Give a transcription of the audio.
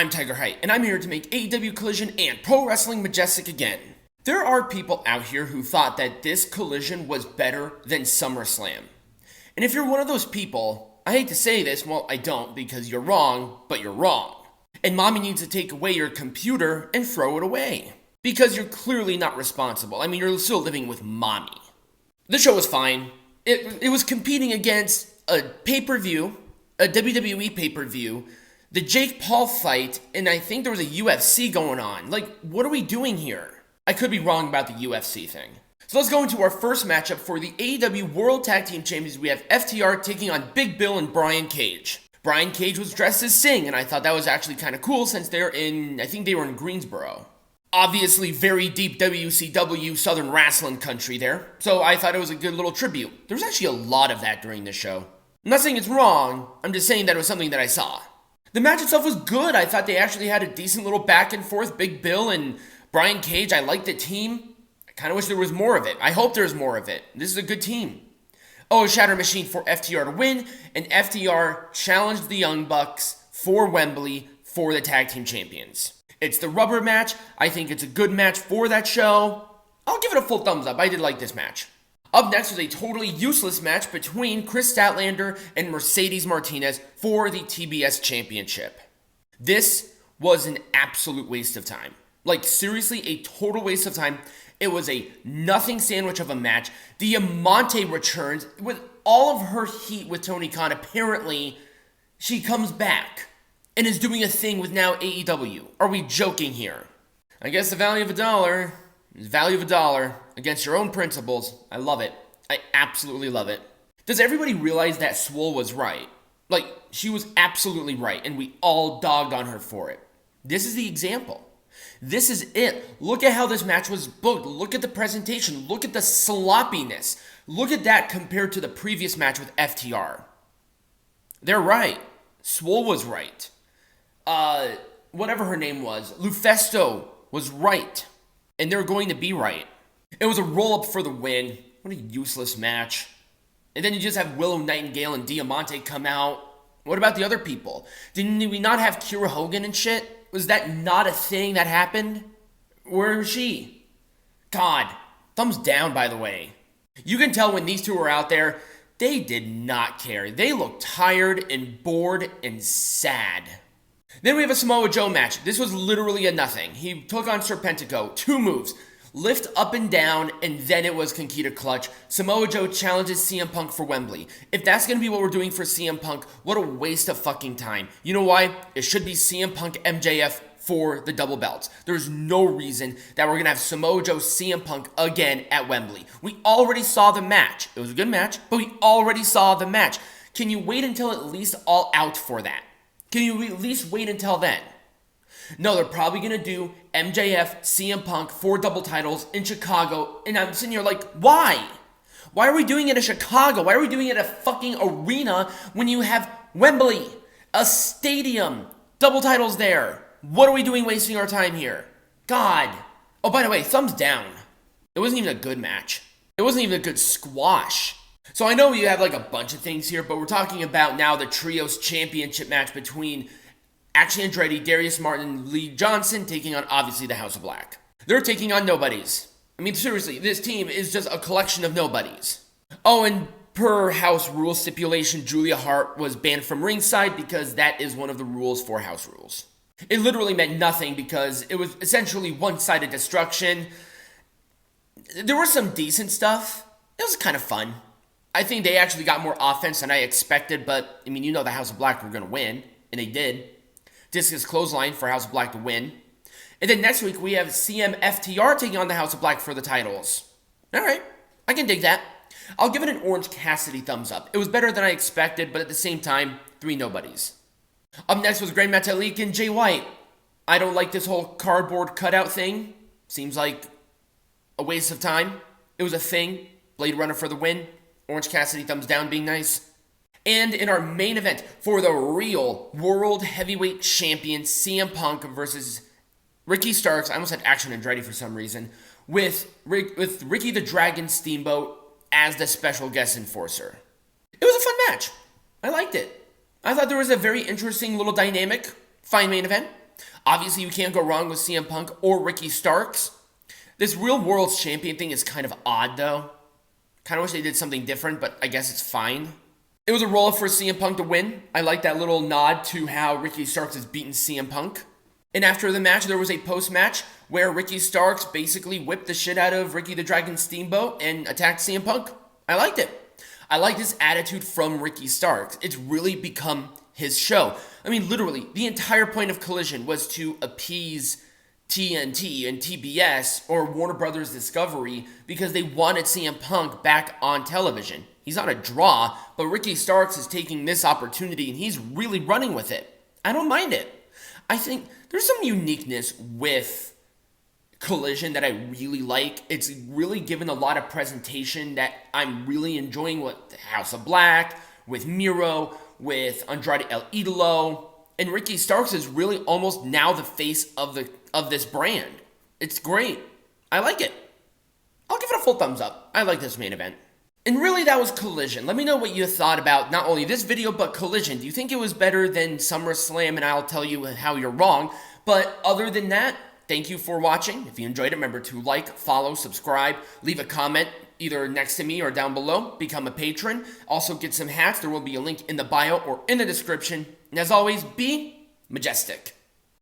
I'm Tiger Height, and I'm here to make AEW Collision and Pro Wrestling Majestic again. There are people out here who thought that this Collision was better than SummerSlam. And if you're one of those people, I hate to say this, well, I don't, because you're wrong, but you're wrong. And mommy needs to take away your computer and throw it away. Because you're clearly not responsible. I mean, you're still living with mommy. The show was fine. It was competing against a pay-per-view, a WWE pay-per-view, the Jake Paul fight, and I think there was a UFC going on. Like, what are we doing here? I could be wrong about the UFC thing. So let's go into our first matchup for the AEW World Tag Team Champions. We have FTR taking on Big Bill and Brian Cage. Brian Cage was dressed as Singh, and I thought that was actually kind of cool since I think they were in Greensboro. Obviously, very deep WCW Southern Wrestling country there, so I thought it was a good little tribute. There was actually a lot of that during this show. I'm not saying it's wrong, I'm just saying that it was something that I saw. The match itself was good. I thought they actually had a decent little back and forth. Big Bill and Brian Cage, I liked the team. I kind of wish there was more of it. I hope there's more of it. This is a good team. Oh, a Shatter Machine for FTR to win, and FTR challenged the Young Bucks for Wembley for the Tag Team Champions. It's the rubber match. I think it's a good match for that show. I'll give it a full thumbs up. I did like this match. Up next was a totally useless match between Kris Statlander and Mercedes Martinez for the TBS Championship. This was an absolute waste of time. Like, seriously, a total waste of time. It was a nothing sandwich of a match. Diamante returns with all of her heat with Tony Khan. Apparently, she comes back and is doing a thing with now AEW. Are we joking here? I guess the value of a dollar is value of a dollar against your own principles. I love it. I absolutely love it. Does everybody realize that Swole was right? Like, she was absolutely right, and we all dogged on her for it. This is the example. This is it. Look at how this match was booked. Look at the presentation. Look at the sloppiness. Look at that compared to the previous match with FTR. They're right. Swole was right. Whatever her name was, Lufesto was right. And they're going to be right. It was a roll-up for the win. What a useless match. And then you just have Willow Nightingale and Diamante come out. What about the other people? Didn't we not have Kira Hogan and shit? Was that not a thing that happened? Where was she? God. Thumbs down, by the way. You can tell when these two were out there, they did not care. They looked tired and bored and sad. Then we have a Samoa Joe match. This was literally a nothing. He took on Serpentico. 2 moves. Lift up and down, and then it was Conquista Clutch. Samoa Joe challenges CM Punk for Wembley. If that's going to be what we're doing for CM Punk, what a waste of fucking time. You know why? It should be CM Punk MJF for the double belts. There's no reason that we're going to have Samoa Joe CM Punk again at Wembley. We already saw the match. It was a good match, but we already saw the match. Can you wait until at least All Out for that? Can you at least wait until then? No, they're probably going to do MJF, CM Punk, 4 double titles in Chicago. And I'm sitting here like, why? Why are we doing it in Chicago? Why are we doing it at a fucking arena when you have Wembley, a stadium, double titles there? What are we doing wasting our time here? God. Oh, by the way, thumbs down. It wasn't even a good match. It wasn't even a good squash. So I know you have like a bunch of things here, but we're talking about now the Trios Championship match between Andretti, Darius Martin, and Lee Johnson taking on, obviously, the House of Black. They're taking on nobodies. I mean, seriously, this team is just a collection of nobodies. Oh, and per house rule stipulation, Julia Hart was banned from ringside because that is one of the rules for house rules. It literally meant nothing because it was essentially one-sided destruction. There was some decent stuff. It was kind of fun. I think they actually got more offense than I expected, but, I mean, you know the House of Black were going to win, and they did. Discus clothesline for House of Black to win. And then next week, we have CM FTR taking on the House of Black for the titles. Alright, I can dig that. I'll give it an Orange Cassidy thumbs up. It was better than I expected, but at the same time, 3 nobodies. Up next was Grand Metalik and Jay White. I don't like this whole cardboard cutout thing. Seems like a waste of time. It was a thing. Blade Runner for the win. Orange Cassidy thumbs down being nice. And in our main event for the real World Heavyweight Champion, CM Punk versus Ricky Starks. I almost had Action Andretti for some reason. With Ricky the Dragon Steamboat as the special guest enforcer. It was a fun match. I liked it. I thought there was a very interesting little dynamic. Fine main event. Obviously, you can't go wrong with CM Punk or Ricky Starks. This Real World's Champion thing is kind of odd, though. Kind of wish they did something different, but I guess it's fine. It was a roll for CM Punk to win. I like that little nod to how Ricky Starks has beaten CM Punk. And after the match, there was a post-match where Ricky Starks basically whipped the shit out of Ricky the Dragon Steamboat and attacked CM Punk. I liked it. I like this attitude from Ricky Starks. It's really become his show. I mean, literally, the entire point of Collision was to appease TNT and TBS or Warner Brothers Discovery because they wanted CM Punk back on television. He's not a draw, but Ricky Starks is taking this opportunity and he's really running with it. I don't mind it. I think there's some uniqueness with Collision that I really like. It's really given a lot of presentation that I'm really enjoying with House of Black, with Miro, with Andrade El Idolo, and Ricky Starks is really almost now the face of this brand. It's great. I like it. I'll give it a full thumbs up. I like this main event. And really, that was Collision. Let me know what you thought about not only this video, but Collision. Do you think it was better than SummerSlam? And I'll tell you how you're wrong. But other than that, thank you for watching. If you enjoyed it, remember to like, follow, subscribe, leave a comment either next to me or down below. Become a patron. Also get some hats. There will be a link in the bio or in the description. And as always, be majestic.